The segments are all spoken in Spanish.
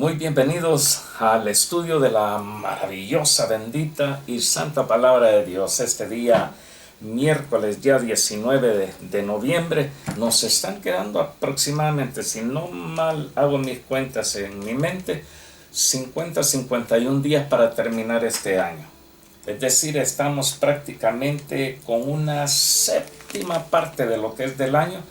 Muy bienvenidos al estudio de la maravillosa, bendita y santa palabra de Dios. Este día, miércoles, día 19 de noviembre, nos están quedando aproximadamente, si no mal hago mis cuentas en mi mente, 51 días para terminar este año. Es decir, estamos prácticamente con una séptima parte de lo que es del año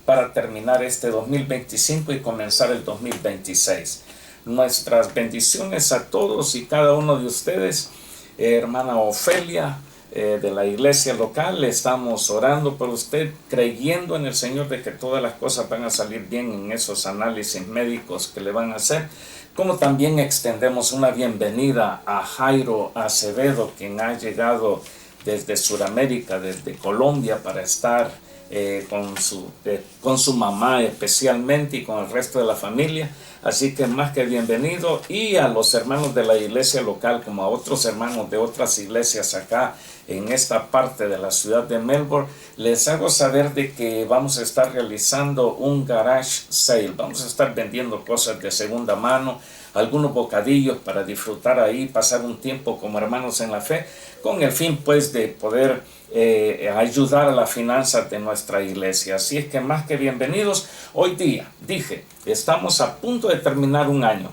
para terminar este 2025 y comenzar el 2026. Nuestras bendiciones a todos y cada uno de ustedes. Hermana Ofelia, de la iglesia local, estamos orando por usted, creyendo en el Señor de que todas las cosas van a salir bien en esos análisis médicos que le van a hacer. Como también extendemos una bienvenida a Jairo Acevedo, quien ha llegado desde Sudamérica, desde Colombia, para estar con su mamá especialmente y con el resto de la familia. Así que más que bienvenido, y a los hermanos de la iglesia local como a otros hermanos de otras iglesias acá en esta parte de la ciudad de Melbourne, les hago saber de que vamos a estar realizando un garage sale. Vamos a estar vendiendo cosas de segunda mano, algunos bocadillos para disfrutar ahí, pasar un tiempo como hermanos en la fe, con el fin pues de poder ayudar a las finanzas de nuestra iglesia. Así es que más que bienvenidos. Hoy día, dije, estamos a punto de terminar un año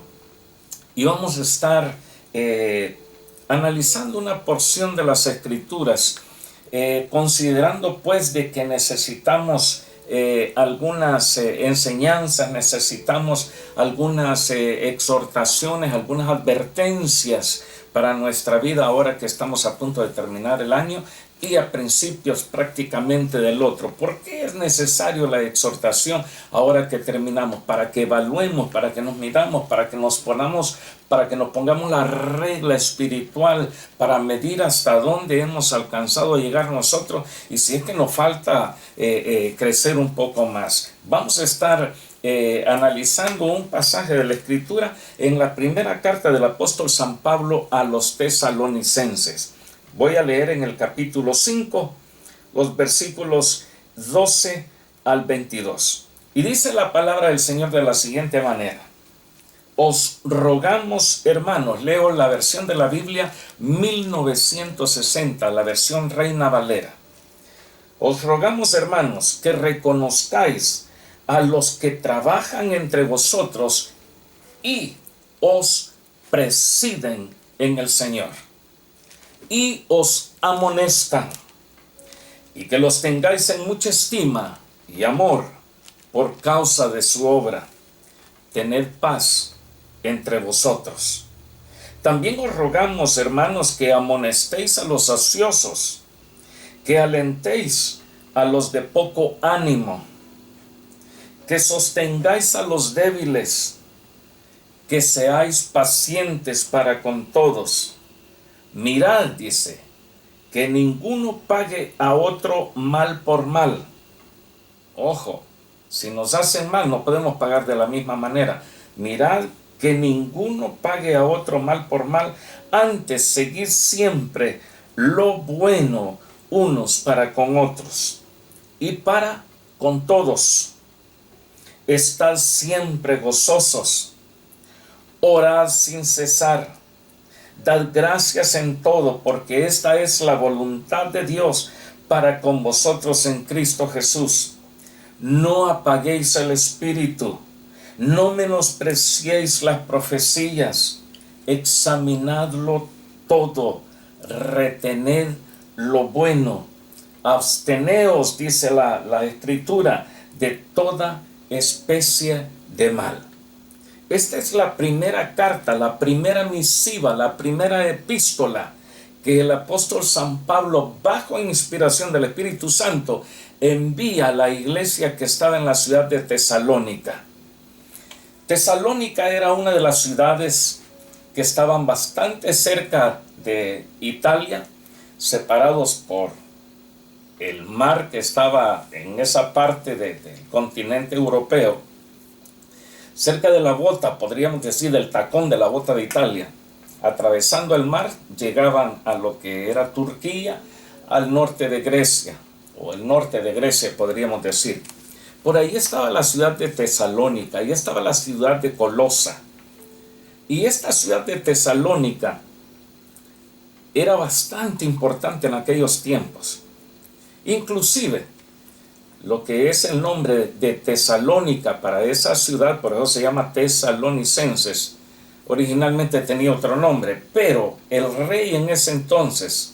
y vamos a estar analizando una porción de las escrituras, considerando pues de que necesitamos algunas enseñanzas, necesitamos algunas exhortaciones, algunas advertencias para nuestra vida ahora que estamos a punto de terminar el año y a principios prácticamente del otro. ¿Por qué es necesario la exhortación ahora que terminamos? Para que evaluemos, para que nos midamos, para que nos pongamos la regla espiritual para medir hasta dónde hemos alcanzado a llegar nosotros y si es que nos falta crecer un poco más. Vamos a estar analizando un pasaje de la Escritura en la primera carta del apóstol San Pablo a los tesalonicenses. Voy a leer en el capítulo 5, los versículos 12 al 22. Y dice la palabra del Señor de la siguiente manera: os rogamos, hermanos, leo la versión de la Biblia 1960, la versión Reina Valera. Os rogamos, hermanos, que reconozcáis a los que trabajan entre vosotros y os presiden en el Señor y os amonestan, y que los tengáis en mucha estima y amor por causa de su obra. Tened paz entre vosotros. También os rogamos, hermanos, que amonestéis a los ociosos, que alentéis a los de poco ánimo, que sostengáis a los débiles, que seáis pacientes para con todos. Mirad, dice, que ninguno pague a otro mal por mal. Ojo, si nos hacen mal no podemos pagar de la misma manera. Mirad que ninguno pague a otro mal por mal, antes seguir siempre lo bueno unos para con otros y para con todos. Estad siempre gozosos, orad sin cesar. Dad gracias en todo, porque esta es la voluntad de Dios para con vosotros en Cristo Jesús. No apaguéis el espíritu, no menospreciéis las profecías, examinadlo todo, retened lo bueno, absteneos, dice la Escritura, de toda especie de mal. Esta es la primera carta, la primera misiva, la primera epístola que el apóstol San Pablo, bajo inspiración del Espíritu Santo, envía a la iglesia que estaba en la ciudad de Tesalónica. Tesalónica era una de las ciudades que estaban bastante cerca de Italia, separados por el mar que estaba en esa parte del continente europeo. Cerca de la bota, podríamos decir, del tacón de la bota de Italia, atravesando el mar, llegaban a lo que era Turquía, al norte de Grecia, o el norte de Grecia, podríamos decir. Por ahí estaba la ciudad de Tesalónica, ahí estaba la ciudad de Colosa. Y esta ciudad de Tesalónica era bastante importante en aquellos tiempos. Inclusive, lo que es el nombre de Tesalónica para esa ciudad, por eso se llama Tesalonicenses, originalmente tenía otro nombre, pero el rey en ese entonces,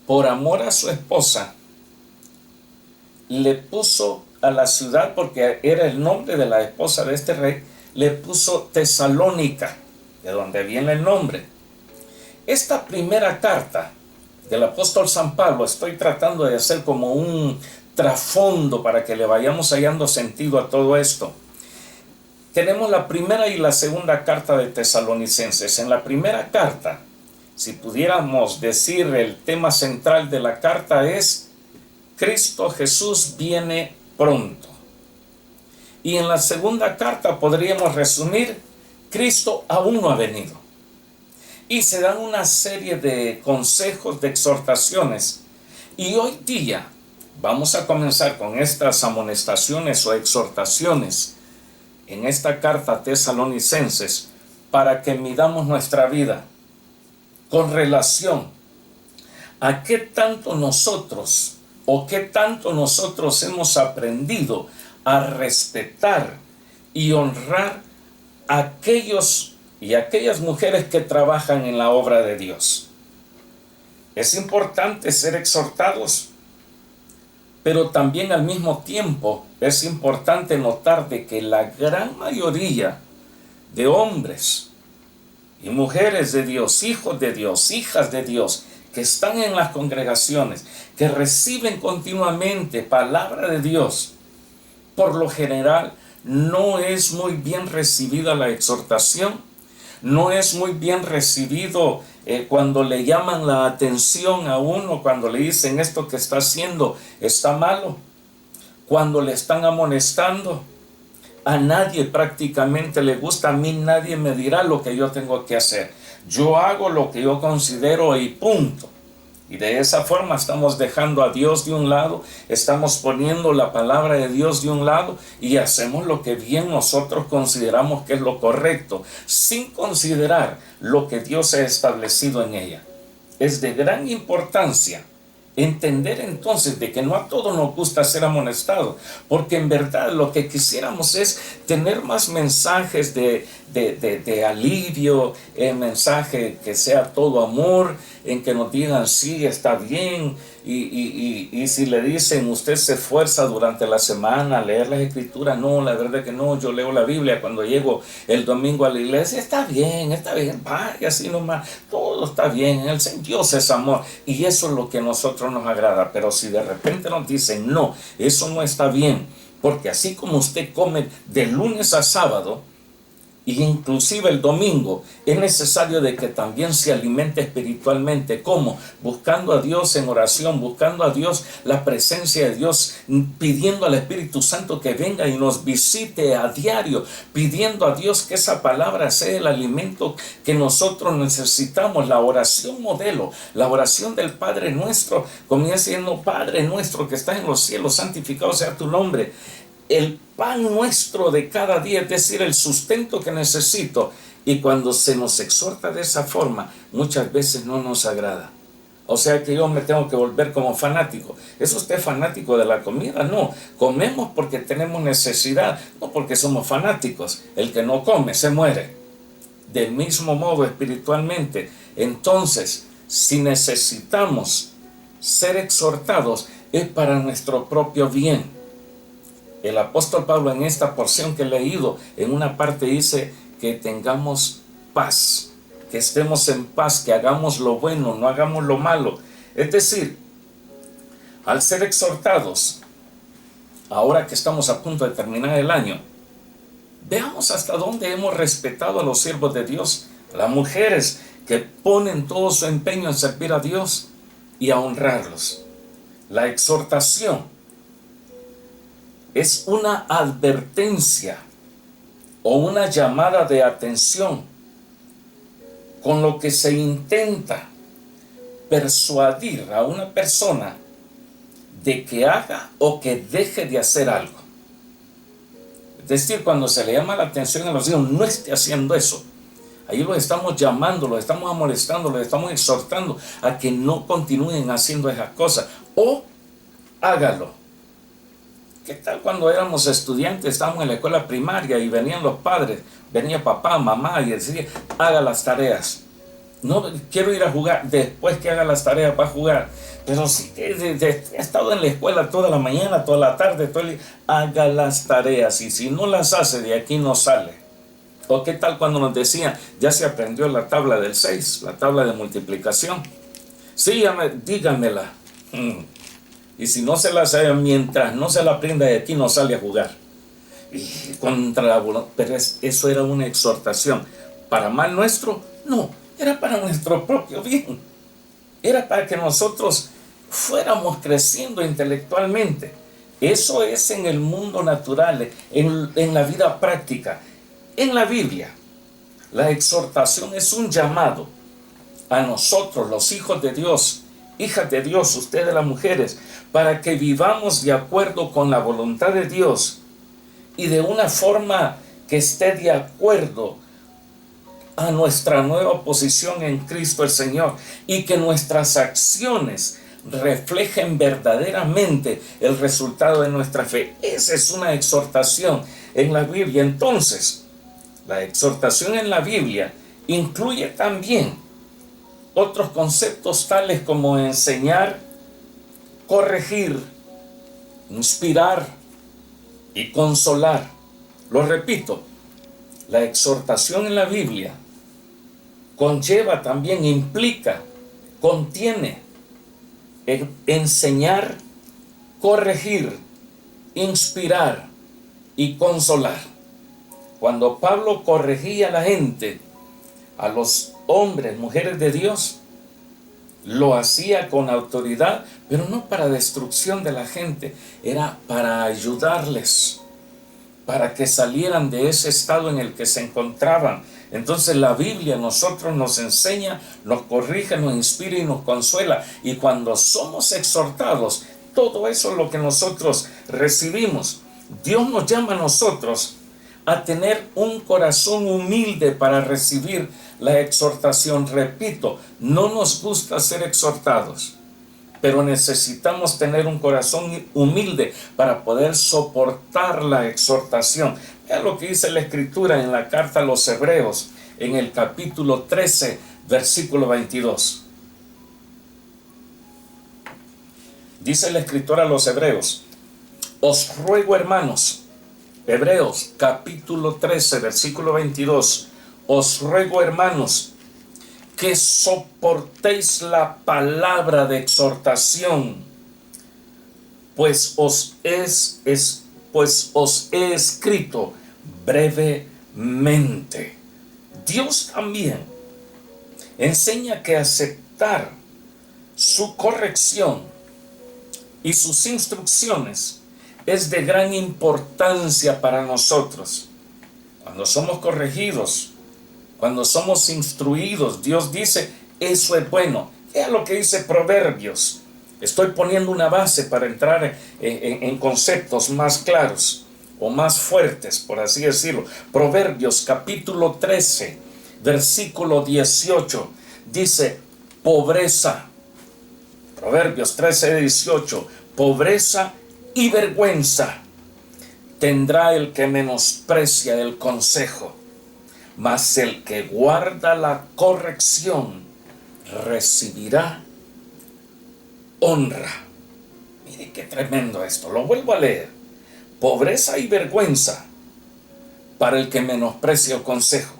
por amor a su esposa, le puso a la ciudad, porque era el nombre de la esposa de este rey, le puso Tesalónica, de donde viene el nombre. Esta primera carta del apóstol San Pablo, estoy tratando de hacer como un trasfondo para que le vayamos hallando sentido a todo esto. Tenemos la primera y la segunda carta de Tesalonicenses. En la primera carta, si pudiéramos decir, el tema central de la carta es Cristo Jesús viene pronto. Y en la segunda carta podríamos resumir, Cristo aún no ha venido. Y se dan una serie de consejos, de exhortaciones. Y hoy día vamos a comenzar con estas amonestaciones o exhortaciones en esta carta a Tesalonicenses para que midamos nuestra vida con relación a qué tanto nosotros hemos aprendido a respetar y honrar a aquellos y aquellas mujeres que trabajan en la obra de Dios. Es importante ser exhortados, pero también al mismo tiempo es importante notar de que la gran mayoría de hombres y mujeres de Dios, hijos de Dios, hijas de Dios, que están en las congregaciones, que reciben continuamente palabra de Dios, por lo general no es muy bien recibida la exhortación, no es muy bien recibido cuando le llaman la atención a uno, cuando le dicen esto que está haciendo está malo, cuando le están amonestando. A nadie prácticamente le gusta. A mí nadie me dirá lo que yo tengo que hacer. Yo hago lo que yo considero y punto. Y de esa forma estamos dejando a Dios de un lado, estamos poniendo la palabra de Dios de un lado y hacemos lo que bien nosotros consideramos que es lo correcto, sin considerar lo que Dios ha establecido en ella. Es de gran importancia entender entonces de que no a todos nos gusta ser amonestados, porque en verdad lo que quisiéramos es tener más mensajes de alivio, mensaje que sea todo amor, en que nos digan sí, está bien, y si le dicen usted se esfuerza durante la semana a leer las escrituras, no, la verdad que no, yo leo la Biblia cuando llego el domingo a la iglesia, está bien, vaya así nomás, todo está bien, Dios es amor, y eso es lo que a nosotros nos agrada. Pero si de repente nos dicen no, eso no está bien, porque así como usted come de lunes a sábado, y inclusive el domingo, es necesario de que también se alimente espiritualmente. ¿Cómo? Buscando a Dios en oración, buscando a Dios, la presencia de Dios, pidiendo al Espíritu Santo que venga y nos visite a diario, pidiendo a Dios que esa palabra sea el alimento que nosotros necesitamos. La oración modelo, la oración del Padre Nuestro, comienza siendo Padre Nuestro que estás en los cielos, santificado sea tu nombre. El pan nuestro de cada día, es decir, el sustento que necesito. Y cuando se nos exhorta de esa forma, muchas veces no nos agrada. O sea que yo me tengo que volver como fanático. ¿Es usted fanático de la comida? No, comemos porque tenemos necesidad, no porque somos fanáticos. El que no come se muere. Del mismo modo espiritualmente. Entonces, si necesitamos ser exhortados, es para nuestro propio bien. El apóstol Pablo en esta porción que he leído, en una parte dice que tengamos paz, que estemos en paz, que hagamos lo bueno, no hagamos lo malo. Es decir, al ser exhortados, ahora que estamos a punto de terminar el año, veamos hasta dónde hemos respetado a los siervos de Dios, a las mujeres que ponen todo su empeño en servir a Dios y a honrarlos. La exhortación es una advertencia o una llamada de atención con lo que se intenta persuadir a una persona de que haga o que deje de hacer algo. Es decir, cuando se le llama la atención a los hijos, no esté haciendo eso. Ahí los estamos llamando, los estamos amonestando, los estamos exhortando a que no continúen haciendo esas cosas. O hágalo. ¿Qué tal cuando éramos estudiantes, estábamos en la escuela primaria y venían los padres, venía papá, mamá y decía, haga las tareas? No quiero ir a jugar, después que haga las tareas va a jugar. Pero si he estado en la escuela toda la mañana, toda la tarde, todo el día, haga las tareas y si no las hace, de aquí no sale. ¿O qué tal cuando nos decían, ya se aprendió la tabla del 6, la tabla de multiplicación? Sí, dígamela. Y si no se la sabe, mientras no se la aprenda, de aquí no sale a jugar. Y contra la voluntad, pero eso era una exhortación. ¿Para mal nuestro? No, era para nuestro propio bien. Era para que nosotros fuéramos creciendo intelectualmente. Eso es en el mundo natural, en la vida práctica. En la Biblia, la exhortación es un llamado a nosotros, los hijos de Dios, hijas de Dios, ustedes las mujeres, para que vivamos de acuerdo con la voluntad de Dios y de una forma que esté de acuerdo a nuestra nueva posición en Cristo el Señor, y que nuestras acciones reflejen verdaderamente el resultado de nuestra fe. Esa es una exhortación en la Biblia. Entonces, la exhortación en la Biblia incluye también otros conceptos tales como enseñar, corregir, inspirar y consolar. Lo repito, la exhortación en la Biblia conlleva también, implica, contiene enseñar, corregir, inspirar y consolar. Cuando Pablo corregía a la gente, a los hombres, mujeres de Dios, lo hacía con autoridad, pero no para destrucción de la gente, era para ayudarles, para que salieran de ese estado en el que se encontraban. Entonces la Biblia a nosotros nos enseña, nos corrige, nos inspira y nos consuela. Y cuando somos exhortados, todo eso es lo que nosotros recibimos. Dios nos llama a nosotros a tener un corazón humilde para recibir la exhortación. Repito, no nos gusta ser exhortados, pero necesitamos tener un corazón humilde para poder soportar la exhortación. Vean lo que dice la Escritura en la carta a los Hebreos, en el capítulo 13, versículo 22. Dice la Escritura a los Hebreos: os ruego, hermanos, Hebreos capítulo 13, versículo 22, os ruego, hermanos, que soportéis la palabra de exhortación, pues os he escrito brevemente. Dios también enseña que aceptar su corrección y sus instrucciones es de gran importancia para nosotros. Cuando somos corregidos, cuando somos instruidos, Dios dice, eso es bueno. Vea lo que dice Proverbios. Estoy poniendo una base para entrar en conceptos más claros o más fuertes, por así decirlo. Proverbios capítulo 13, versículo 18, dice, pobreza. Proverbios 13, 18, pobreza y vergüenza tendrá el que menosprecia el consejo, mas el que guarda la corrección recibirá honra. Mire qué tremendo esto, lo vuelvo a leer. Pobreza y vergüenza para el que menosprecia el consejo,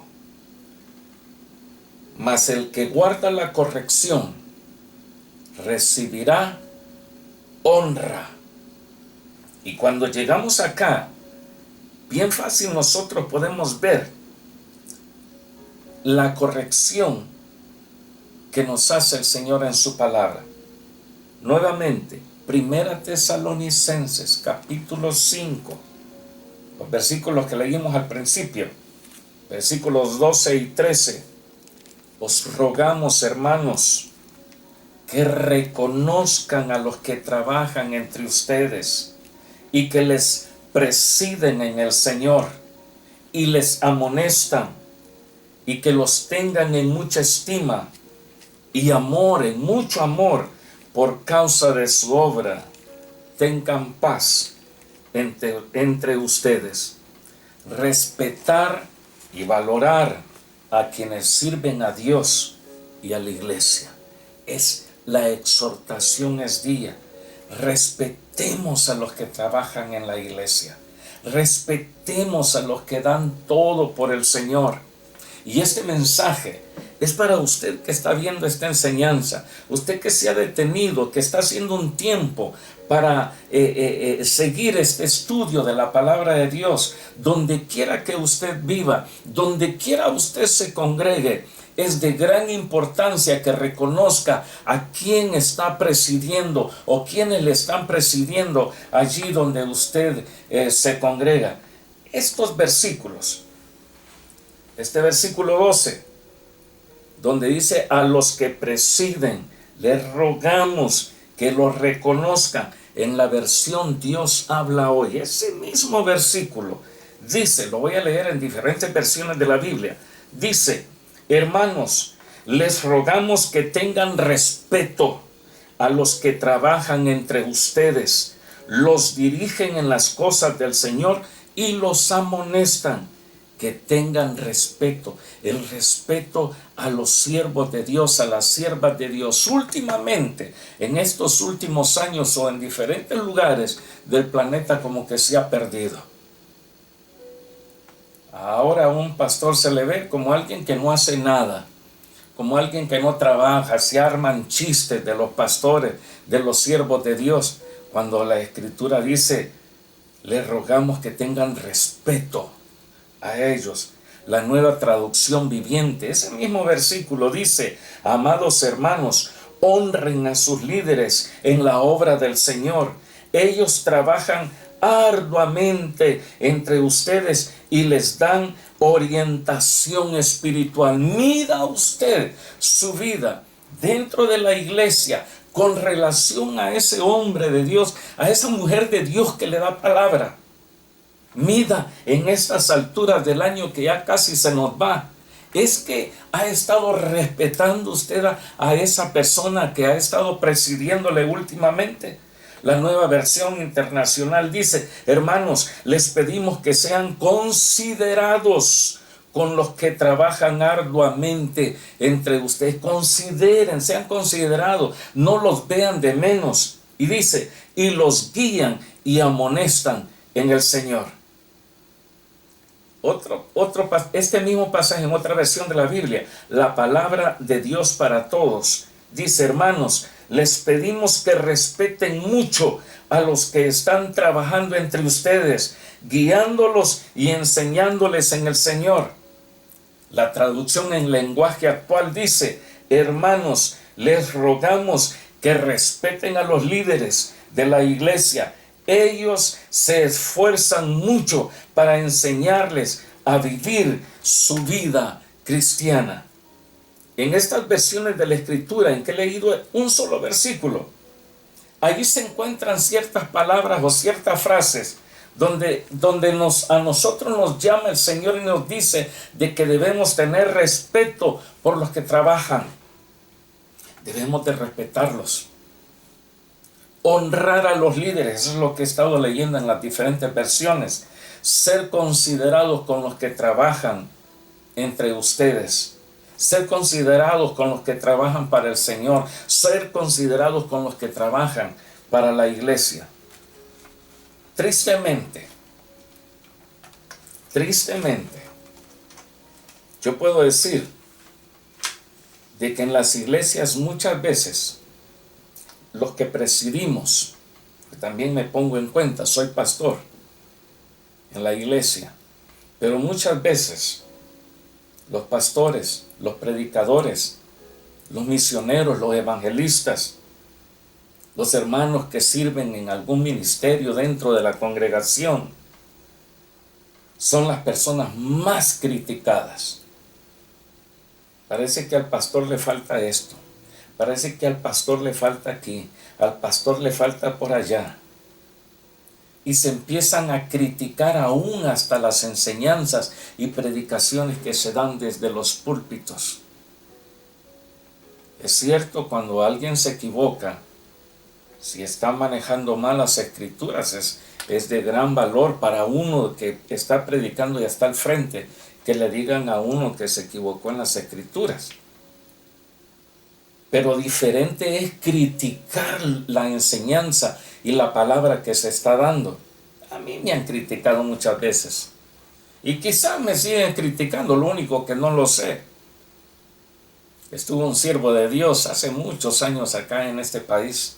mas el que guarda la corrección recibirá honra. Y cuando llegamos acá, bien fácil nosotros podemos ver la corrección que nos hace el Señor en su palabra. Nuevamente, Primera Tesalonicenses capítulo 5, los versículos que leímos al principio, versículos 12 y 13. Os rogamos, hermanos, que reconozcan a los que trabajan entre ustedes y que les presiden en el Señor y les amonestan, y que los tengan en mucha estima y amor, en mucho amor, por causa de su obra, tengan paz entre ustedes. Respetar y valorar a quienes sirven a Dios y a la iglesia. Es la exhortación es día. Respetemos a los que trabajan en la iglesia. Respetemos a los que dan todo por el Señor. Y este mensaje es para usted que está viendo esta enseñanza, usted que se ha detenido, que está haciendo un tiempo para seguir este estudio de la palabra de Dios. Donde quiera que usted viva, donde quiera usted se congregue, es de gran importancia que reconozca a quién está presidiendo o quiénes le están presidiendo allí donde usted se congrega. Estos versículos, este versículo 12, donde dice: a los que presiden, les rogamos que los reconozcan. En la versión Dios habla hoy, ese mismo versículo dice, lo voy a leer en diferentes versiones de la Biblia, dice: hermanos, les rogamos que tengan respeto a los que trabajan entre ustedes, los dirigen en las cosas del Señor y los amonestan. Que tengan respeto, el respeto a los siervos de Dios, a las siervas de Dios. Últimamente, en estos últimos años o en diferentes lugares del planeta, como que se ha perdido. Ahora a un pastor se le ve como alguien que no hace nada, como alguien que no trabaja. Se arman chistes de los pastores, de los siervos de Dios, cuando la Escritura dice: les rogamos que tengan respeto a ellos. La Nueva Traducción Viviente, ese mismo versículo dice: amados hermanos, honren a sus líderes en la obra del Señor. Ellos trabajan arduamente entre ustedes y les dan orientación espiritual. Mida usted su vida dentro de la iglesia con relación a ese hombre de Dios, a esa mujer de Dios que le da palabra. Mida en estas alturas del año que ya casi se nos va. Es que ha estado respetando usted a esa persona que ha estado presidiéndole últimamente. La Nueva Versión Internacional dice: hermanos, les pedimos que sean considerados con los que trabajan arduamente entre ustedes. Consideren, sean considerados, no los vean de menos. Y dice: y los guían y amonestan en el Señor. Este mismo pasaje en otra versión de la Biblia, la palabra de Dios para todos, dice: hermanos, les pedimos que respeten mucho a los que están trabajando entre ustedes, guiándolos y enseñándoles en el Señor. La traducción en lenguaje actual dice: hermanos, les rogamos que respeten a los líderes de la iglesia. Ellos se esfuerzan mucho para enseñarles a vivir su vida cristiana. En estas versiones de la Escritura en que he leído un solo versículo, allí se encuentran ciertas palabras o ciertas frases donde a nosotros nos llama el Señor y nos dice de que debemos tener respeto por los que trabajan. Debemos de respetarlos. Honrar a los líderes, eso es lo que he estado leyendo en las diferentes versiones. Ser considerados con los que trabajan entre ustedes. Ser considerados con los que trabajan para el Señor. Ser considerados con los que trabajan para la iglesia. Tristemente, yo puedo decir de que en las iglesias muchas veces los que presidimos, que también me pongo en cuenta, soy pastor en la iglesia, pero muchas veces los pastores, los predicadores, los misioneros, los evangelistas, los hermanos que sirven en algún ministerio dentro de la congregación, son las personas más criticadas. Parece que al pastor le falta esto. Parece que al pastor le falta aquí, al pastor le falta por allá. y se empiezan a criticar aún hasta las enseñanzas y predicaciones que se dan desde los púlpitos. Es cierto, cuando alguien se equivoca, si está manejando mal las escrituras, es de gran valor para uno que está predicando y está al frente, que le digan a uno que se equivocó en las escrituras. Pero diferente es criticar la enseñanza y la palabra que se está dando. A mí me han criticado muchas veces. Y quizás me siguen criticando, lo único que no lo sé. Estuvo un siervo de Dios hace muchos años acá en este país,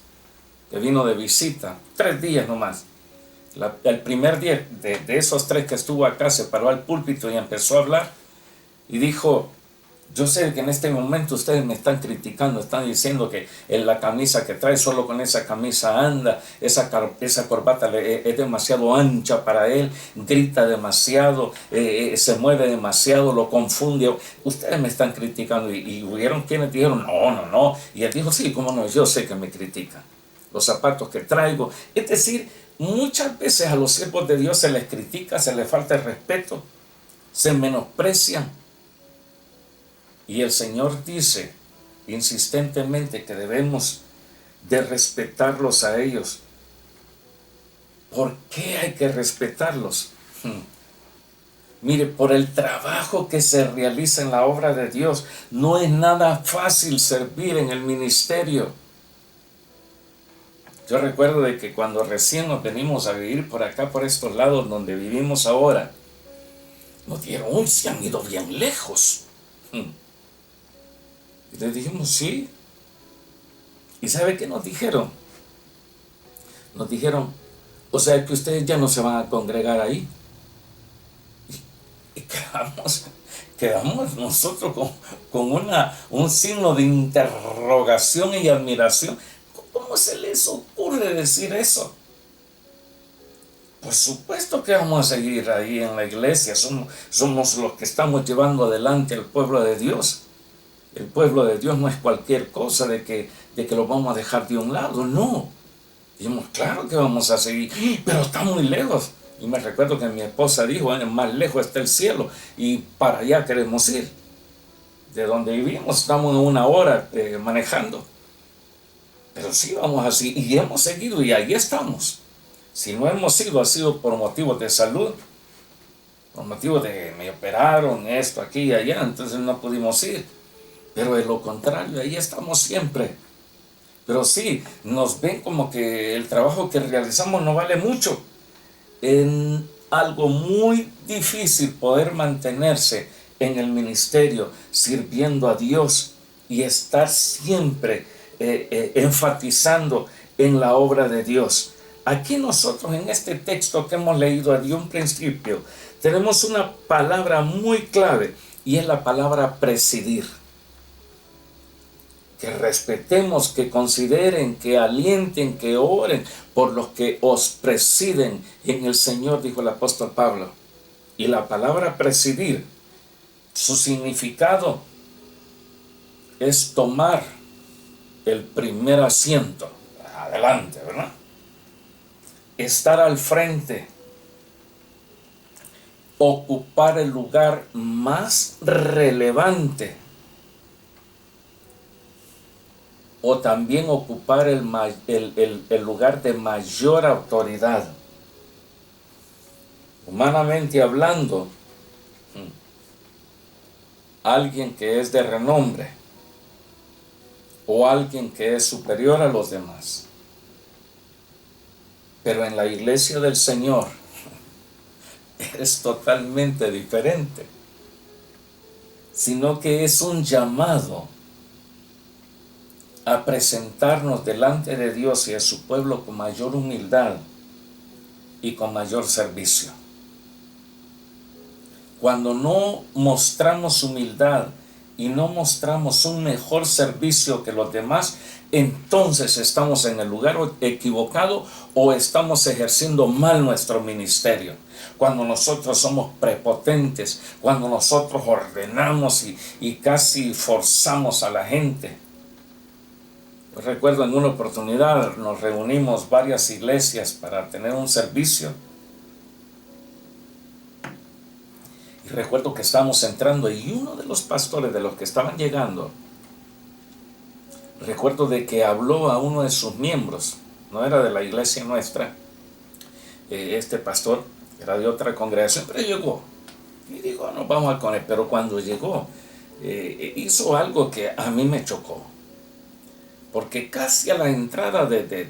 que vino de visita, 3 días nomás. El primer día de esos 3 que estuvo acá, se paró al púlpito y empezó a hablar. Y dijo: yo sé que en este momento ustedes me están criticando, están diciendo que la camisa que trae, solo con esa camisa anda, esa corbata es demasiado ancha para él, grita demasiado, se mueve demasiado, lo confunde. Ustedes me están criticando. Y hubieron quienes dijeron: no. Y él dijo: sí, cómo no, yo sé que me critican. Los zapatos que traigo. Es decir, muchas veces a los siervos de Dios se les critica, se les falta el respeto, se menosprecian. Y el Señor dice insistentemente que debemos de respetarlos a ellos. ¿Por qué hay que respetarlos? Mire, por el trabajo que se realiza en la obra de Dios. No es nada fácil servir en el ministerio. Yo recuerdo de que cuando recién nos venimos a vivir por acá, por estos lados donde vivimos ahora, nos dijeron: uy, se han ido bien lejos. Y les dijimos: sí. ¿Y sabe qué nos dijeron? Nos dijeron: o sea que ustedes ya no se van a congregar ahí. Y quedamos nosotros con un signo de interrogación y admiración. ¿Cómo se les ocurre decir eso? Por supuesto que vamos a seguir ahí en la iglesia. Somos los que estamos llevando adelante al pueblo de Dios. El pueblo de Dios no es cualquier cosa de que lo vamos a dejar de un lado, no. Dijimos: claro que vamos a seguir, pero está muy lejos. Y me recuerdo que mi esposa dijo: más lejos está el cielo y para allá queremos ir. De donde vivimos estamos en 1 hora manejando. Pero sí vamos así, y hemos seguido y ahí estamos. Si no hemos ido, ha sido por motivos de salud, por motivos de me operaron, esto, aquí y allá, entonces no pudimos ir. Pero de lo contrario, ahí estamos siempre. Pero sí, nos ven como que el trabajo que realizamos no vale mucho. En algo muy difícil poder mantenerse en el ministerio, sirviendo a Dios y estar siempre enfatizando en la obra de Dios. Aquí nosotros en este texto que hemos leído de un principio, tenemos una palabra muy clave y es la palabra presidir. Que respetemos, que consideren, que alienten, que oren por los que os presiden en el Señor, dijo el apóstol Pablo. Y la palabra presidir, su significado es tomar el primer asiento, adelante, ¿verdad? Estar al frente, ocupar el lugar más relevante, o también ocupar el lugar de mayor autoridad. Humanamente hablando, alguien que es de renombre o alguien que es superior a los demás. Pero en la iglesia del Señor es totalmente diferente, sino que es un llamado a presentarnos delante de Dios y a su pueblo con mayor humildad y con mayor servicio. Cuando no mostramos humildad y no mostramos un mejor servicio que los demás, entonces estamos en el lugar equivocado o estamos ejerciendo mal nuestro ministerio. Cuando nosotros somos prepotentes, cuando nosotros ordenamos y casi forzamos a la gente, Recuerdo en una oportunidad nos reunimos varias iglesias para tener un servicio. Y recuerdo que estábamos entrando y uno de los pastores de los que estaban llegando, recuerdo de que habló a uno de sus miembros, no era de la iglesia nuestra, este pastor era de otra congregación, pero llegó. Y digo, no, vamos con él. Pero cuando llegó, hizo algo que a mí me chocó. Porque casi a la entrada del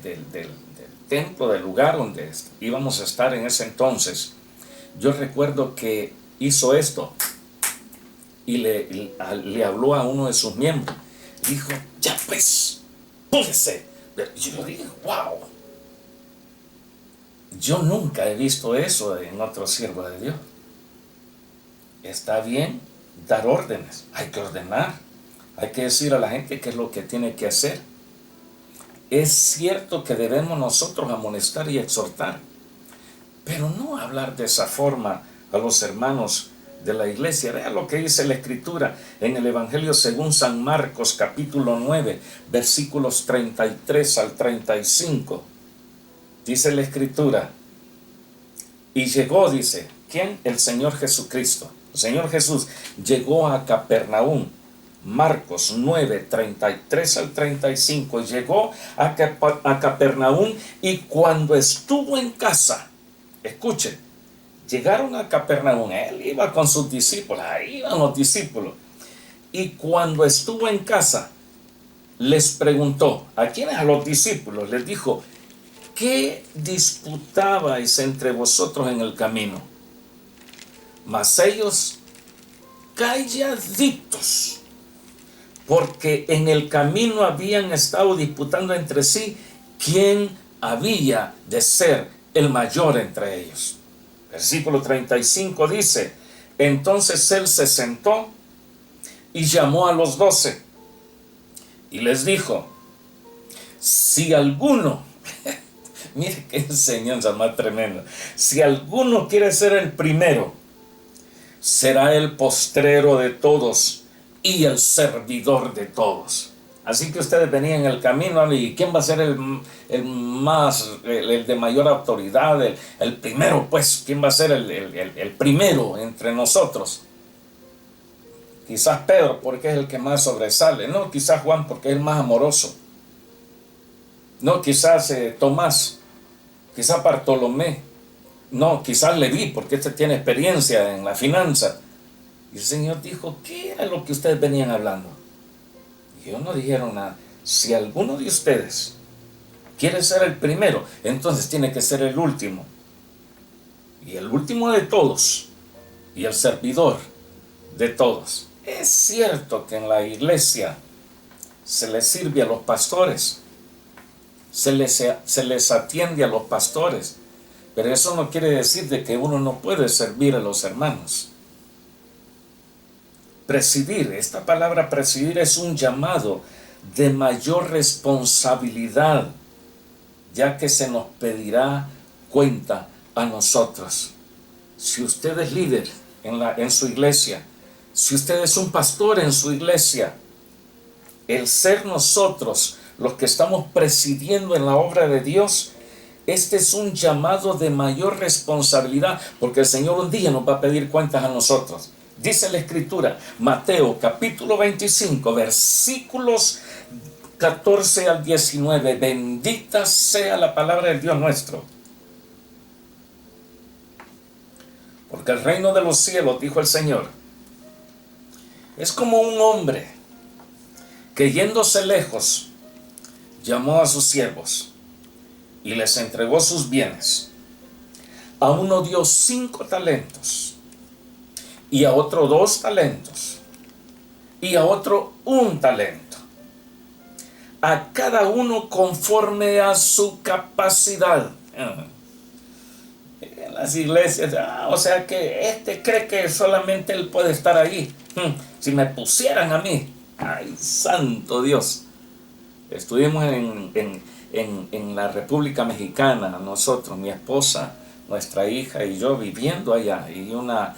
templo, del lugar donde íbamos a estar en ese entonces, yo recuerdo que hizo esto y le habló a uno de sus miembros. Dijo, ya pues, púdese. Y yo dije, wow. Yo nunca he visto eso en otro siervo de Dios. Está bien dar órdenes, hay que ordenar, hay que decir a la gente qué es lo que tiene que hacer. Es cierto que debemos nosotros amonestar y exhortar, pero no hablar de esa forma a los hermanos de la iglesia. Vea lo que dice la Escritura en el Evangelio según San Marcos, capítulo 9, versículos 33 al 35. Dice la Escritura, y llegó, dice, ¿quién? El Señor Jesucristo. El Señor Jesús llegó a Capernaum. Marcos 9, 33 al 35. Llegó a Capernaum y cuando estuvo en casa, escuchen, llegaron a Capernaum, él iba con sus discípulos, ahí iban los discípulos. Y cuando estuvo en casa, les preguntó, ¿a quiénes? A los discípulos, les dijo, ¿qué disputabais entre vosotros en el camino? Mas ellos calladitos, porque en el camino habían estado disputando entre sí quién había de ser el mayor entre ellos. Versículo 35 dice, entonces él se sentó y llamó a los 12 y les dijo, si alguno, mire qué enseñanza más tremenda, si alguno quiere ser el primero, será el postrero de todos y el servidor de todos. Así que ustedes venían en el camino y ¿quién va a ser el de mayor autoridad, el primero? Pues, ¿quién va a ser el primero entre nosotros? Quizás Pedro porque es el que más sobresale, no, quizás Juan porque es el más amoroso, no, quizás Tomás, quizás Bartolomé, no, quizás Leví porque este tiene experiencia en la finanza. Y el Señor dijo, ¿qué era lo que ustedes venían hablando? Y ellos no dijeron nada. Si alguno de ustedes quiere ser el primero, entonces tiene que ser el último. Y el último de todos. Y el servidor de todos. Es cierto que en la iglesia se les sirve a los pastores. Se les atiende a los pastores. Pero eso no quiere decir de que uno no puede servir a los hermanos. Presidir, esta palabra presidir es un llamado de mayor responsabilidad, ya que se nos pedirá cuenta a nosotros. Si usted es líder en su iglesia, si usted es un pastor en su iglesia, el ser nosotros los que estamos presidiendo en la obra de Dios, este es un llamado de mayor responsabilidad, porque el Señor un día nos va a pedir cuentas a nosotros. Dice la Escritura, Mateo capítulo 25, versículos 14 al 19. Bendita sea la palabra del Dios nuestro. Porque el reino de los cielos, dijo el Señor, es como un hombre que yéndose lejos, llamó a sus siervos y les entregó sus bienes. A uno dio 5 talentos, y a otro 2 talentos, y a otro 1 talento, a cada uno conforme a su capacidad. En las iglesias, o sea que este cree que solamente él puede estar ahí. Si me pusieran a mí, ay, santo Dios. Estuvimos en la República Mexicana, nosotros, mi esposa, nuestra hija y yo viviendo allá, y una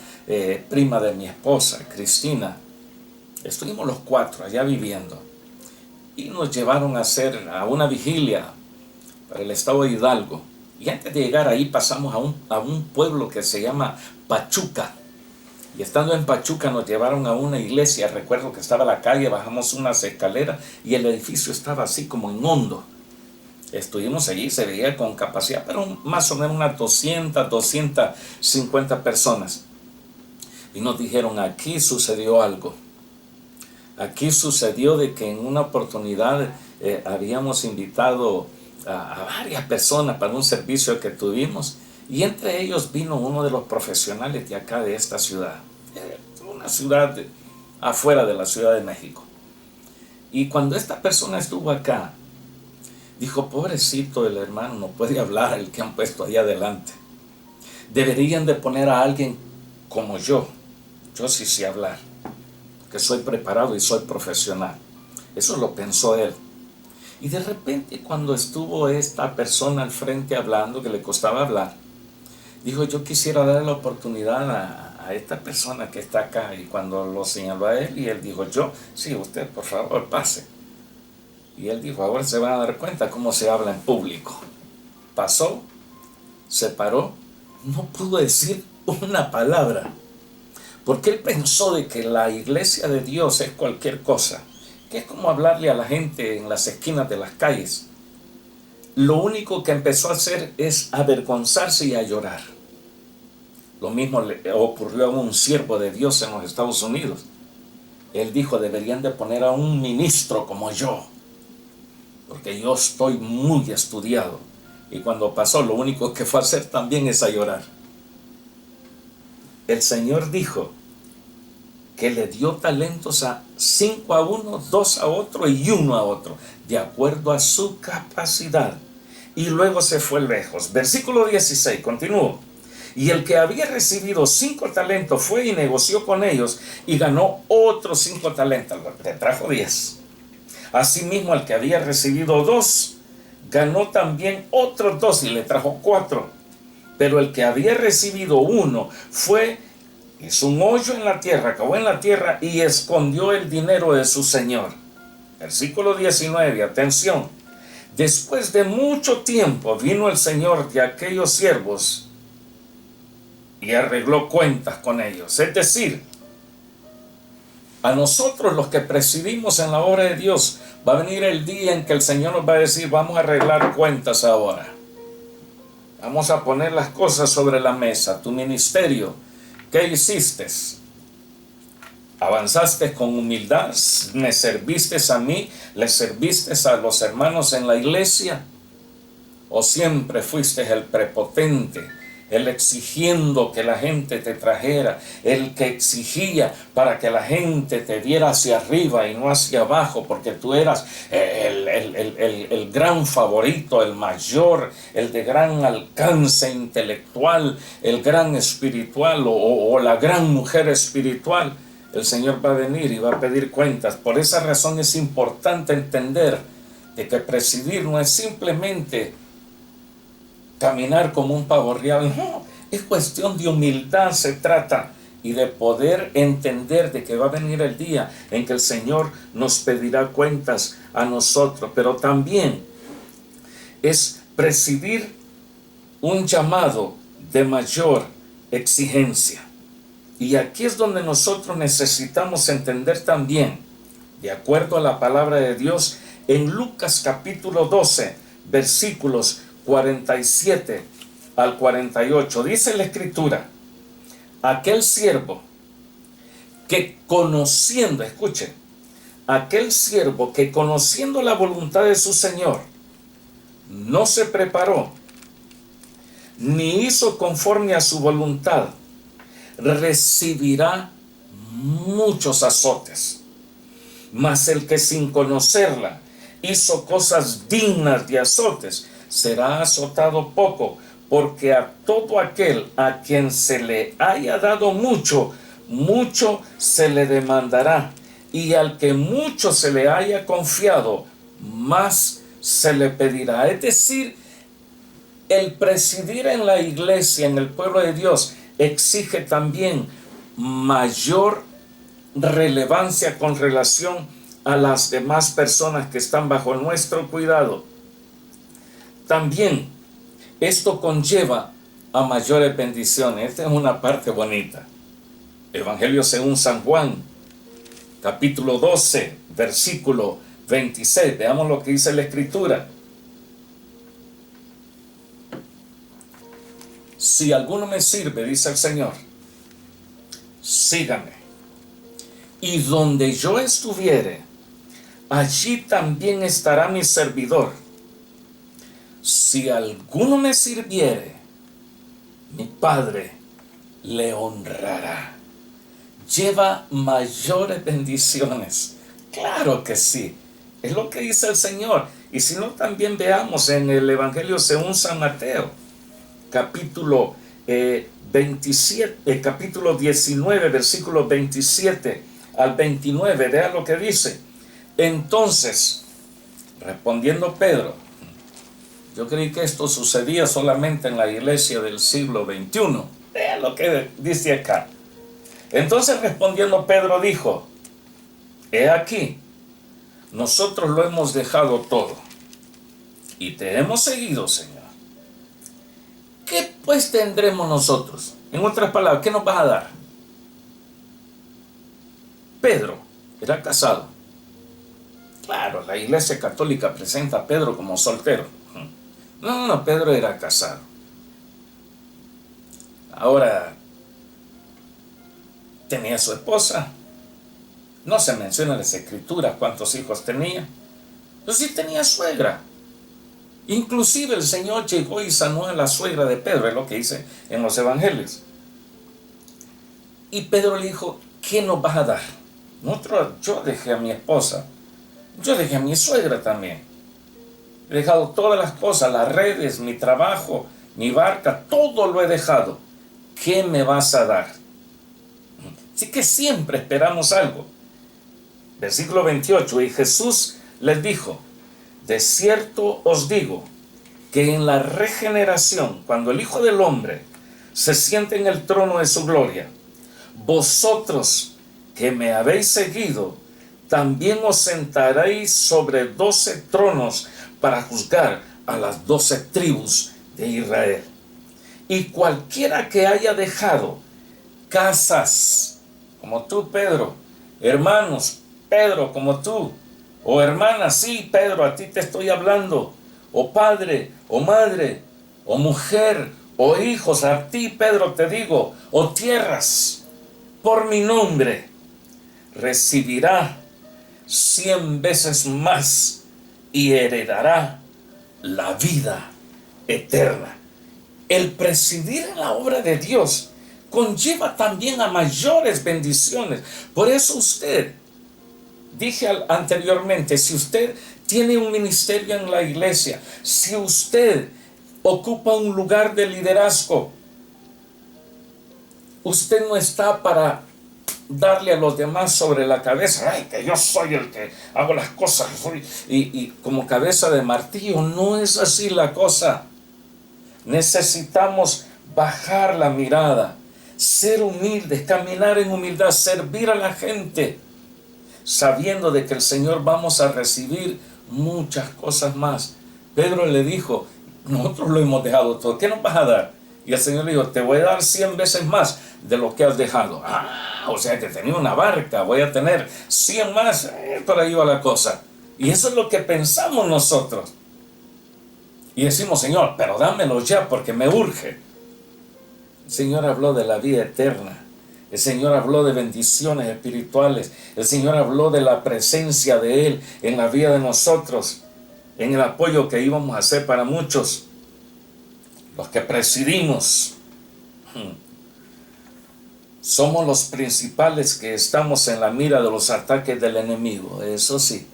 prima de mi esposa, Cristina. Estuvimos los 4 allá viviendo. y nos llevaron a una vigilia para el estado de Hidalgo. Y antes de llegar ahí pasamos a un pueblo que se llama Pachuca. Y estando en Pachuca nos llevaron a una iglesia. Recuerdo que estaba la calle, bajamos unas escaleras y el edificio estaba así como en hondo. Estuvimos allí, se veía con capacidad, pero más o menos unas 250 personas. Y nos dijeron, aquí sucedió algo. Aquí sucedió de que en una oportunidad habíamos invitado a varias personas para un servicio que tuvimos, y entre ellos vino uno de los profesionales de acá de esta ciudad, una ciudad afuera de la Ciudad de México. Y cuando esta persona estuvo acá, dijo, pobrecito el hermano, no puede hablar el que han puesto ahí adelante. Deberían de poner a alguien como yo sí sé hablar, que soy preparado y soy profesional. Eso lo pensó él. Y de repente cuando estuvo esta persona al frente hablando, que le costaba hablar, dijo, yo quisiera darle la oportunidad a esta persona que está acá. Y cuando lo señaló a él, y él dijo, yo, sí, usted por favor pase. Y él dijo, ahora se van a dar cuenta cómo se habla en público. Pasó, se paró, no pudo decir una palabra, porque él pensó de que la iglesia de Dios es cualquier cosa, que es como hablarle a la gente en las esquinas de las calles. Lo único que empezó a hacer es avergonzarse y a llorar. Lo mismo le ocurrió a un siervo de Dios en los Estados Unidos. Él dijo, deberían de poner a un ministro como yo, porque yo estoy muy estudiado. Y cuando pasó, lo único que fue a hacer también es a llorar. El Señor dijo que le dio talentos a 5 a uno, 2 a otro y 1 a otro, de acuerdo a su capacidad. Y luego se fue lejos. Versículo 16, continúo. Y el que había recibido 5 talentos fue y negoció con ellos y ganó otros 5 talentos. Le trajo 10. Asimismo, el que había recibido 2 ganó también otros 2 y le trajo 4. Pero el que había recibido 1 fue, hizo un hoyo en la tierra, cavó en la tierra y escondió el dinero de su señor. Versículo 19, atención. Después de mucho tiempo vino el señor de aquellos siervos y arregló cuentas con ellos. Es decir, a nosotros los que presidimos en la obra de Dios, va a venir el día en que el Señor nos va a decir, vamos a arreglar cuentas ahora. Vamos a poner las cosas sobre la mesa. Tu ministerio, ¿qué hiciste? ¿Avanzaste con humildad? ¿Me serviste a mí? ¿Le serviste a los hermanos en la iglesia? ¿O siempre fuiste el prepotente, el exigiendo que la gente te trajera, el que exigía para que la gente te viera hacia arriba y no hacia abajo, porque tú eras el gran favorito, el mayor, el de gran alcance intelectual, el gran espiritual o la gran mujer espiritual? El Señor va a venir y va a pedir cuentas. Por esa razón es importante entender de que presidir no es simplemente caminar como un pavo real, no, es cuestión de humildad, se trata, y de poder entender de que va a venir el día en que el Señor nos pedirá cuentas a nosotros, pero también es presidir un llamado de mayor exigencia. Y aquí es donde nosotros necesitamos entender también, de acuerdo a la palabra de Dios, en Lucas capítulo 12, versículos 47 al 48, dice la escritura, aquel siervo que conociendo, escuchen, aquel siervo que conociendo la voluntad de su Señor, no se preparó, ni hizo conforme a su voluntad, recibirá muchos azotes. Mas el que sin conocerla hizo cosas dignas de azotes, será azotado poco, porque a todo aquel a quien se le haya dado mucho, mucho se le demandará, y al que mucho se le haya confiado, más se le pedirá. Es decir, el presidir en la iglesia, en el pueblo de Dios, exige también mayor relevancia con relación a las demás personas que están bajo nuestro cuidado, también esto conlleva a mayores bendiciones. Esta es una parte bonita. Evangelio según San Juan, capítulo 12, versículo 26. Veamos lo que dice la Escritura. Si alguno me sirve, dice el Señor, sígame. Y donde yo estuviere, allí también estará mi servidor. Si alguno me sirviere, mi Padre le honrará. Lleva mayores bendiciones. Claro que sí. Es lo que dice el Señor. Y si no, también veamos en el Evangelio según San Mateo, capítulo 27, capítulo 19, versículos 27 al 29. Vea lo que dice. Entonces, respondiendo Pedro, yo creí que esto sucedía solamente en la iglesia del siglo XXI. Vea lo que dice acá. Entonces respondiendo Pedro dijo, he aquí, nosotros lo hemos dejado todo y te hemos seguido, Señor. ¿Qué pues tendremos nosotros? En otras palabras, ¿qué nos vas a dar? Pedro era casado. Claro, la Iglesia Católica presenta a Pedro como soltero. No, Pedro era casado. Ahora, tenía su esposa. No se menciona en las Escrituras cuántos hijos tenía. Pero sí tenía suegra. Inclusive el Señor llegó y sanó a la suegra de Pedro, es lo que dice en los evangelios. Y Pedro le dijo, ¿qué nos vas a dar? Yo dejé a mi esposa, yo dejé a mi suegra también. He dejado todas las cosas, las redes, mi trabajo, mi barca, todo lo he dejado. ¿Qué me vas a dar? Así que siempre esperamos algo. Versículo 28, y Jesús les dijo, de cierto os digo, que en la regeneración, cuando el Hijo del Hombre se siente en el trono de su gloria, vosotros que me habéis seguido, también os sentaréis sobre 12 tronos para juzgar a las 12 tribus de Israel. Y cualquiera que haya dejado casas, como tú, Pedro, hermanos, Pedro, como tú, o hermana, sí, Pedro, a ti te estoy hablando, o padre, o madre, o mujer, o hijos, a ti, Pedro, te digo, o tierras, por mi nombre, recibirá 100 veces más y heredará la vida eterna. El presidir en la obra de Dios conlleva también a mayores bendiciones. Por eso usted, dije anteriormente, si usted tiene un ministerio en la iglesia, si usted ocupa un lugar de liderazgo, usted no está para darle a los demás sobre la cabeza, ay, que yo soy el que hago las cosas, y como cabeza de martillo. No es así la cosa. Necesitamos bajar la mirada, ser humildes, caminar en humildad, servir a la gente, sabiendo de que el Señor vamos a recibir muchas cosas más. Pedro le dijo, nosotros lo hemos dejado todo, ¿qué nos vas a dar? Y el Señor le dijo, te voy a dar 100 veces más de lo que has dejado. O sea que tenía una barca, voy a tener 100 más, por ahí va la cosa. Y eso es lo que pensamos nosotros. Y decimos, Señor, pero dámelo ya porque me urge. El Señor habló de la vida eterna. El Señor habló de bendiciones espirituales. El Señor habló de la presencia de Él en la vida de nosotros, en el apoyo que íbamos a hacer para muchos, los que presidimos. Somos los principales que estamos en la mira de los ataques del enemigo, eso sí.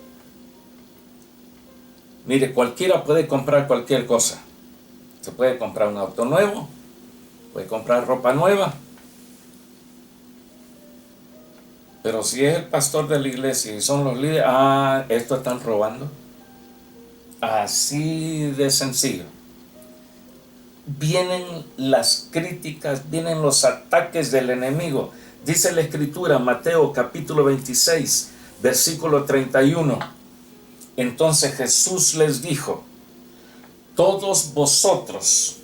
Mire, cualquiera puede comprar cualquier cosa. Se puede comprar un auto nuevo, puede comprar ropa nueva. Pero si es el pastor de la iglesia y son los líderes, esto están robando. Así de sencillo. Vienen las críticas, vienen los ataques del enemigo. Dice la Escritura, Mateo capítulo 26, versículo 31. Entonces Jesús les dijo: todos vosotros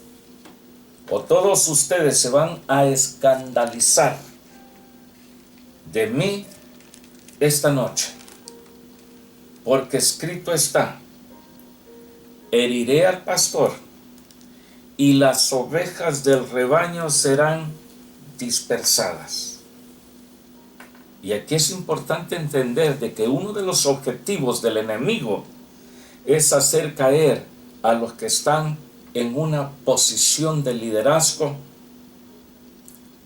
o todos ustedes se van a escandalizar de mí esta noche, porque escrito está: heriré al pastor y las ovejas del rebaño serán dispersadas. Y aquí es importante entender de que uno de los objetivos del enemigo es hacer caer a los que están en una posición de liderazgo,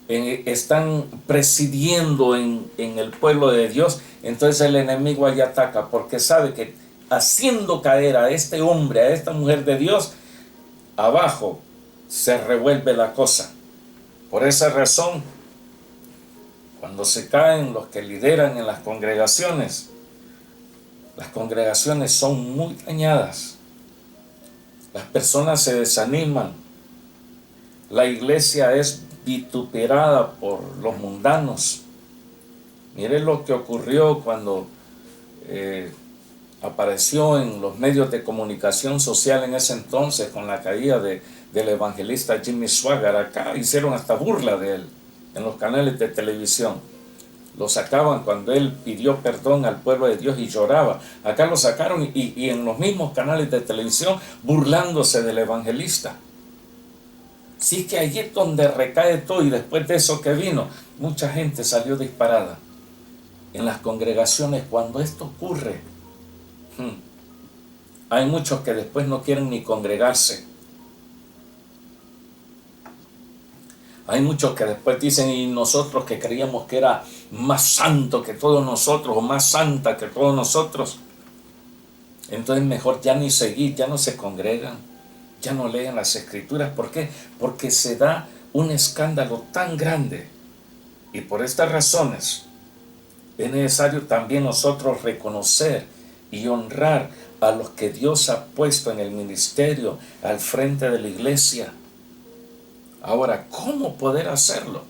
están presidiendo en el pueblo de Dios. Entonces el enemigo allí ataca, porque sabe que haciendo caer a este hombre, a esta mujer de Dios, abajo se revuelve la cosa. Por esa razón, cuando se caen los que lideran en las congregaciones son muy dañadas. Las personas se desaniman. La iglesia es vituperada por los mundanos. Mire lo que ocurrió cuando apareció en los medios de comunicación social en ese entonces con la caída del evangelista Jimmy Swaggart. Acá hicieron hasta burla de él en los canales de televisión. Lo sacaban cuando él pidió perdón al pueblo de Dios y lloraba. Acá lo sacaron y en los mismos canales de televisión burlándose del evangelista. Sí, que allí es donde recae todo. Y después de eso que vino, mucha gente salió disparada. En las congregaciones, cuando esto ocurre, hay muchos que después no quieren ni congregarse. Hay muchos que después dicen: y nosotros que creíamos que era más santo que todos nosotros, o más santa que todos nosotros, entonces mejor ya ni seguir, ya no se congregan, ya no leen las escrituras. ¿Por qué? Porque se da un escándalo tan grande. Y por estas razones es necesario también nosotros reconocer y honrar a los que Dios ha puesto en el ministerio al frente de la iglesia. Ahora, ¿cómo poder hacerlo?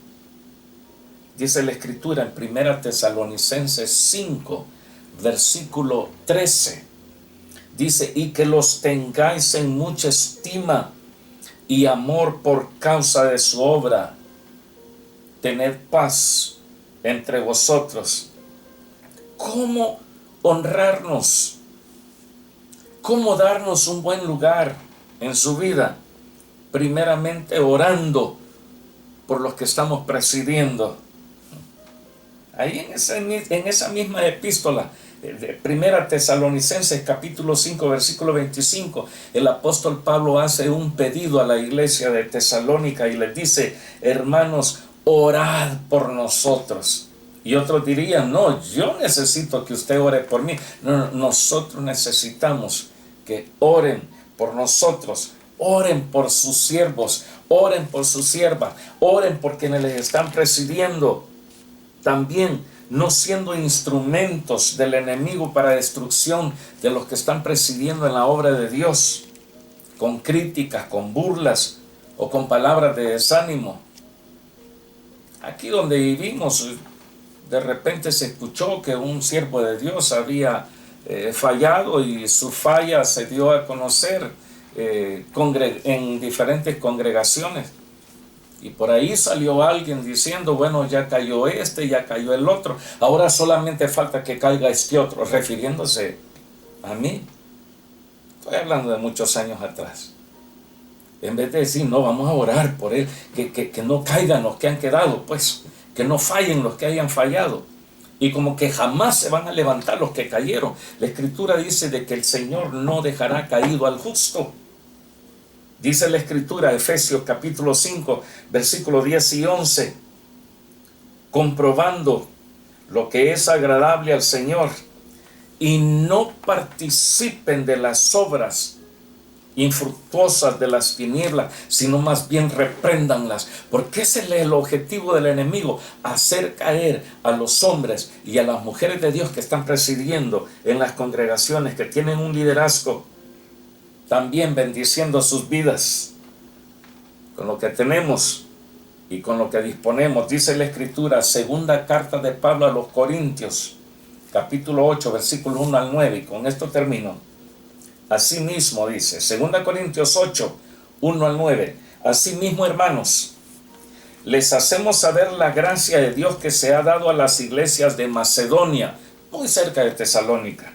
Dice la Escritura en 1 Tesalonicenses 5, versículo 13. Dice: y que los tengáis en mucha estima y amor por causa de su obra. Tened paz entre vosotros. ¿Cómo honrarnos? ¿Cómo darnos un buen lugar en su vida? Primeramente orando por los que estamos presidiendo. Ahí en esa misma epístola, de 1 Tesalonicenses capítulo 5 versículo 25, el apóstol Pablo hace un pedido a la iglesia de Tesalónica y les dice: hermanos, orad por nosotros. Y otros dirían: no, yo necesito que usted ore por mí. No, nosotros necesitamos que oren por nosotros. Oren por sus siervos, oren por sus siervas, oren por quienes les están presidiendo. También no siendo instrumentos del enemigo para destrucción de los que están presidiendo en la obra de Dios, con críticas, con burlas o con palabras de desánimo. Aquí donde vivimos, de repente se escuchó que un siervo de Dios había fallado, y su falla se dio a conocer en diferentes congregaciones, y por ahí salió alguien diciendo: bueno, ya cayó este, ya cayó el otro, ahora solamente falta que caiga este otro, refiriéndose a mí. Estoy hablando de muchos años atrás. En vez de decir: no, vamos a orar por él, que no caigan los que han quedado, pues que no fallen los que hayan fallado, y como que jamás se van a levantar los que cayeron. La Escritura dice de que el Señor no dejará caído al justo. Dice la Escritura, Efesios capítulo 5, versículos 10 y 11, comprobando lo que es agradable al Señor, y no participen de las obras infructuosas de las tinieblas, sino más bien repréndanlas. Porque ese es el objetivo del enemigo: hacer caer a los hombres y a las mujeres de Dios que están presidiendo en las congregaciones, que tienen un liderazgo, también bendiciendo sus vidas con lo que tenemos y con lo que disponemos. Dice la Escritura, segunda carta de Pablo a los Corintios, capítulo 8, versículo 1 al 9, y con esto termino. Asimismo dice, 2 Corintios 8, 1 al 9, asimismo, hermanos, les hacemos saber la gracia de Dios que se ha dado a las iglesias de Macedonia, muy cerca de Tesalónica,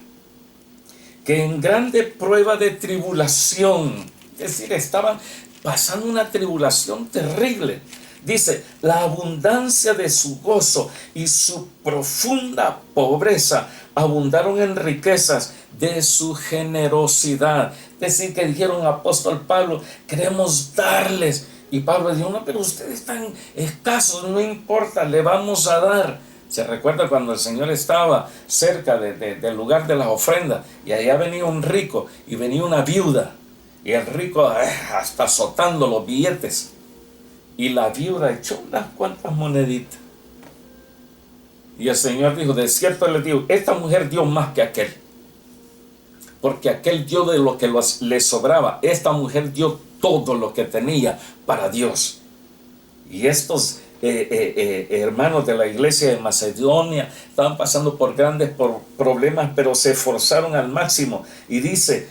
que en grande prueba de tribulación, es decir, estaban pasando una tribulación terrible. Dice, la abundancia de su gozo y su profunda pobreza abundaron en riquezas de su generosidad. Es decir, que dijeron, apóstol Pablo, queremos darles. Y Pablo dijo, no, pero ustedes están escasos, no importa, le vamos a dar. Se recuerda cuando el Señor estaba cerca del lugar de las ofrendas, y allá venía un rico y venía una viuda, y el rico hasta azotando los billetes, y la viuda echó unas cuantas moneditas. Y el Señor dijo, de cierto les digo, esta mujer dio más que aquel, porque aquel dio de lo que le sobraba, esta mujer dio todo lo que tenía para Dios. Y estos hermanos de la iglesia de Macedonia estaban pasando por grandes problemas, pero se esforzaron al máximo. Y dice,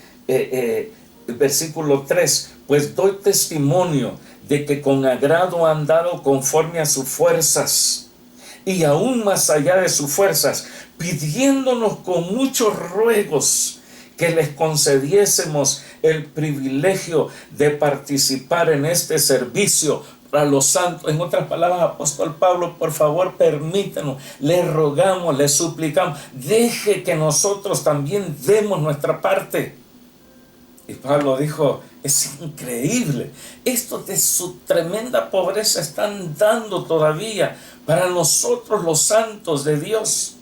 versículo 3, pues doy testimonio de que con agrado han dado conforme a sus fuerzas, y aún más allá de sus fuerzas, pidiéndonos con muchos ruegos que les concediésemos el privilegio de participar en este servicio para los santos. En otras palabras, apóstol Pablo, por favor, permítanos, le rogamos, le suplicamos, deje que nosotros también demos nuestra parte. Y Pablo dijo, es increíble, estos de su tremenda pobreza están dando todavía para nosotros los santos de Dios.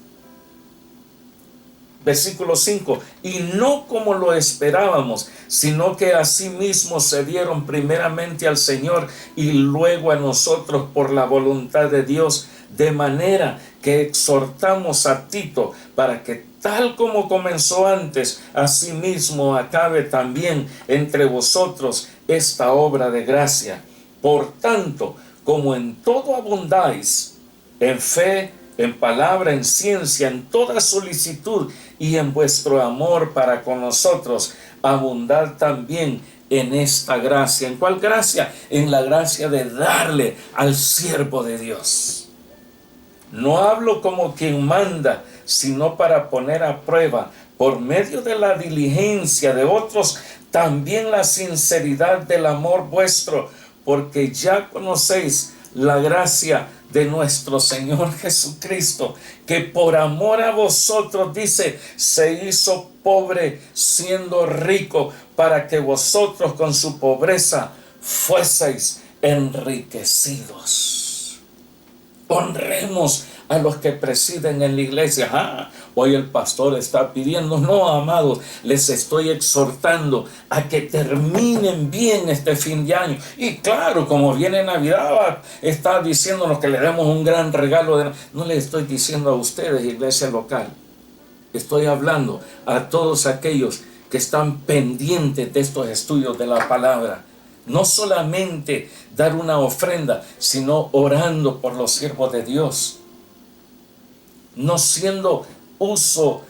Versículo 5, y no como lo esperábamos, sino que asimismo se dieron primeramente al Señor y luego a nosotros por la voluntad de Dios, de manera que exhortamos a Tito para que tal como comenzó antes, asimismo acabe también entre vosotros esta obra de gracia. Por tanto, como en todo abundáis, en fe, en palabra, en ciencia, en toda solicitud y en vuestro amor para con nosotros, abundad también en esta gracia. ¿En cuál gracia? En la gracia de darle al siervo de Dios. No hablo como quien manda, sino para poner a prueba, por medio de la diligencia de otros, también la sinceridad del amor vuestro, porque ya conocéis la gracia de nuestro Señor Jesucristo, que por amor a vosotros, dice, se hizo pobre siendo rico, para que vosotros con su pobreza fueseis enriquecidos. Honremos a los que presiden en la iglesia. Hoy el pastor está pidiendo, no, amados, les estoy exhortando a que terminen bien este fin de año. Y claro, como viene Navidad, está diciéndonos que le demos un gran regalo. No le estoy diciendo a ustedes, iglesia local, estoy hablando a todos aquellos que están pendientes de estos estudios de la palabra. No solamente dar una ofrenda, sino orando por los siervos de Dios. No siendo uso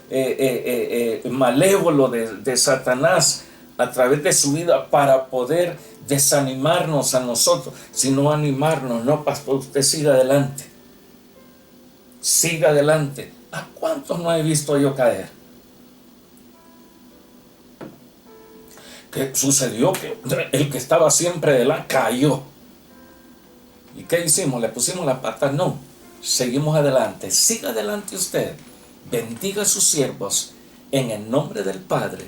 malévolo de Satanás a través de su vida para poder desanimarnos a nosotros, sino animarnos. No, pastor, usted siga adelante. Siga adelante. ¿A cuántos no he visto yo caer? ¿Qué sucedió? Que el que estaba siempre delante cayó. ¿Y qué hicimos? ¿Le pusimos la pata? No. Seguimos adelante. Siga adelante usted. Bendiga a sus siervos en el nombre del Padre,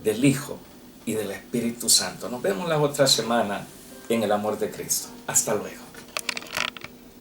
del Hijo y del Espíritu Santo. Nos vemos la otra semana en el amor de Cristo. Hasta luego.